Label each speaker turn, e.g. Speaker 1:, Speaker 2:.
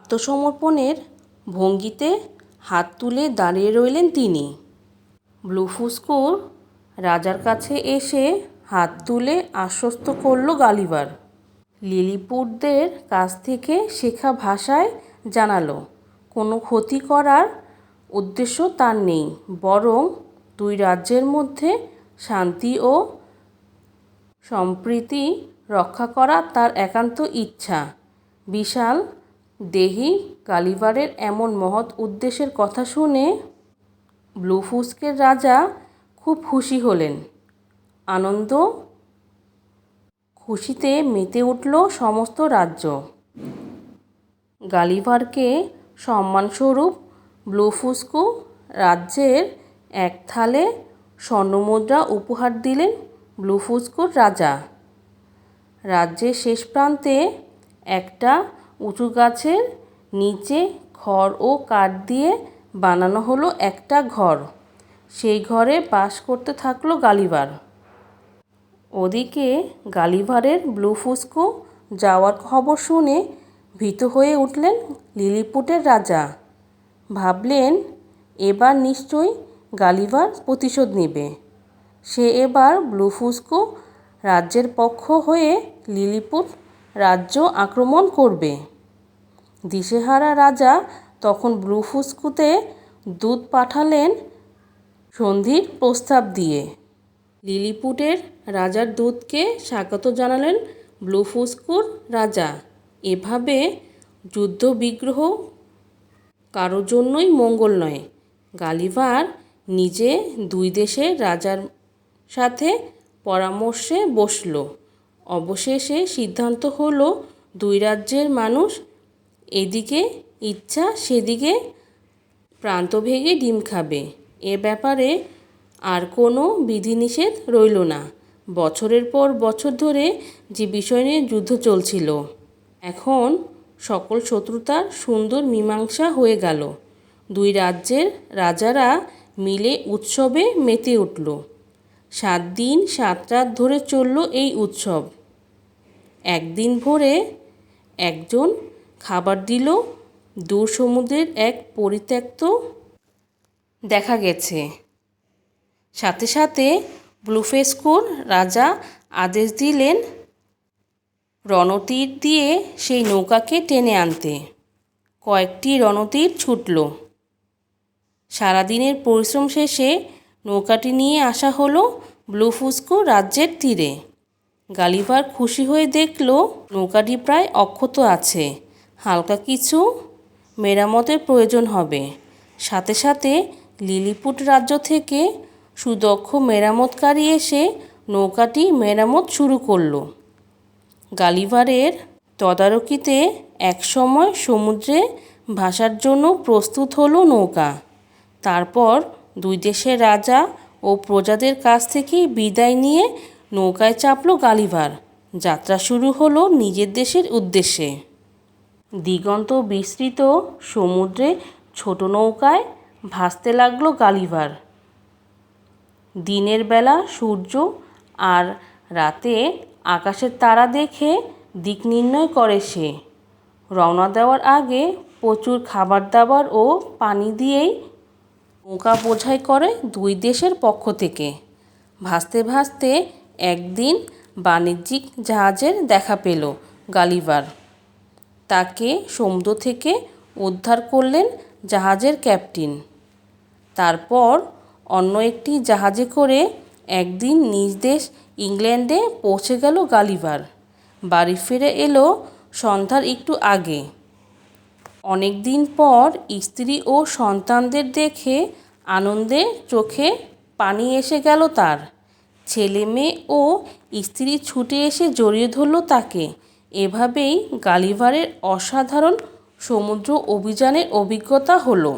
Speaker 1: আত্মসমর্পণের ভঙ্গিতে হাত তুলে দাঁড়িয়ে রইলেন তিনি। ব্লুফুসকোর রাজার কাছে এসে হাত তুলে আশ্বস্ত করল গালিভার। লিলিপুটদের কাছ থেকে শেখা ভাষায় জানালো, কোনো ক্ষতি করার উদ্দেশ্য তার নেই, বরং দুই রাজ্যের মধ্যে শান্তি ও সম্প্রীতি রক্ষা করা তার একান্ত ইচ্ছা। বিশাল দেহী গালিভারের এমন মহৎ উদ্দেশ্যের কথা শুনে ব্লুফুস্কের রাজা খুব খুশি হলেন। আনন্দ খুশিতে মেতে উঠল সমস্ত রাজ্য। গালিভারকে সম্মানস্বরূপ ব্লুফুসকো রাজ্যের এক থালে স্বর্ণমুদ্রা উপহার দিলেন ব্লুফুসকোর রাজা। রাজ্যের শেষ প্রান্তে একটা উঁচু গাছের নিচে খড় ও কাঠ দিয়ে বানানো হলো একটা ঘর। সেই ঘরে বাস করতে থাকলো গালিভার। ওদিকে গালিভারের ব্লুফুসকো যাওয়ার খবর শুনে ভীত হয়ে উঠলেন লিলিপুটের রাজা। ভাবলেন, এবার নিশ্চয়ই গালিভার প্রতিশোধ নেবে। সে এবার ব্লুফুসকো রাজ্যের পক্ষ হয়ে লিলিপুট রাজ্য আক্রমণ করবে। দিশেহারা রাজা তখন ব্লুফুসকোতে দূত পাঠালেন সন্ধির প্রস্তাব দিয়ে। লিলিপুটের রাজার দূতকে স্বাগত জানালেন ব্লুফুসকোর রাজা। এভাবে যুদ্ধবিগ্রহ কারোর জন্যই মঙ্গল নয়। গালিভার নিজে দুই দেশের রাজার সাথে পরামর্শে বসল। অবশেষে সিদ্ধান্ত হলো, দুই রাজ্যের মানুষ এদিকে ইচ্ছা সেদিকে প্রান্ত ভেঙে ডিম খাবে। এ ব্যাপারে আর কোনো বিধিনিষেধ রইল না। বছরের পর বছর ধরে যে বিষয় নিয়ে যুদ্ধ চলছিল, এখন সকল শত্রুতার সুন্দর মীমাংসা হয়ে গেল। দুই রাজ্যের রাজারা মিলে উৎসবে মেতে উঠল। 7 দিন 7 রাত ধরে চলল এই উৎসব। একদিন ভোরে একজন খাবার দিল দূর সমুদ্রের এক পরিত্যক্ত দেখা গেছে। সাথে সাথে ব্লুফুসকোর রাজা আদেশ দিলেন রণতীর দিয়ে সেই নৌকাকে টেনে আনতে। কয়েকটি রণতীর ছুটল। সারাদিনের পরিশ্রম শেষে নৌকাটি নিয়ে আসা হলো ব্লুফুসকো রাজ্যের তীরে। গালিভার খুশি হয়ে দেখল নৌকাটি প্রায় অক্ষত আছে, হালকা কিছু মেরামতের প্রয়োজন হবে। সাথে সাথে লিলিপুট রাজ্য থেকে সুদক্ষ মেরামতকারী এসে নৌকাটি মেরামত শুরু করল। গালিভারের তদারকিতে একসময় সমুদ্রে ভাসার জন্য প্রস্তুত হলো নৌকা। তারপর দুই দেশের রাজা ও প্রজাদের কাছ থেকে বিদায় নিয়ে নৌকায় চাপল গালিভার। যাত্রা শুরু হলো নিজের দেশের উদ্দেশ্যে। দিগন্ত বিস্তৃত সমুদ্রে ছোট নৌকায় ভাসতে লাগলো গালিভার। দিনের বেলা সূর্য আর রাতে আকাশের তারা দেখে দিক নির্ণয় করে সে। রওনা দেওয়ার আগে প্রচুর খাবার দাবার ও পানি দিয়েই নৌকা বোঝাই করে দুই দেশের পক্ষ থেকে। ভাসতে ভাসতে একদিন বাণিজ্যিক জাহাজের দেখা পেল গালিভার। তাকে সমুদ্র থেকে উদ্ধার করলেন জাহাজের ক্যাপ্টেন। তারপর অন্য একটি জাহাজে করে একদিন নিজ দেশ ইংল্যান্ডে পৌঁছে গেল গালিভার। বাড়ি ফিরে এলো সন্ধ্যার একটু আগে। অনেক দিন পর স্ত্রী ও সন্তানদের দেখে আনন্দে চোখে পানি এসে গেল তার। ছেলে মেয়ে ও স্ত্রী ছুটে এসে জড়িয়ে ধরল তাকে। এভাবেই গালিভারের অসাধারণ সমুদ্র অভিযানের অভিজ্ঞতা হলো।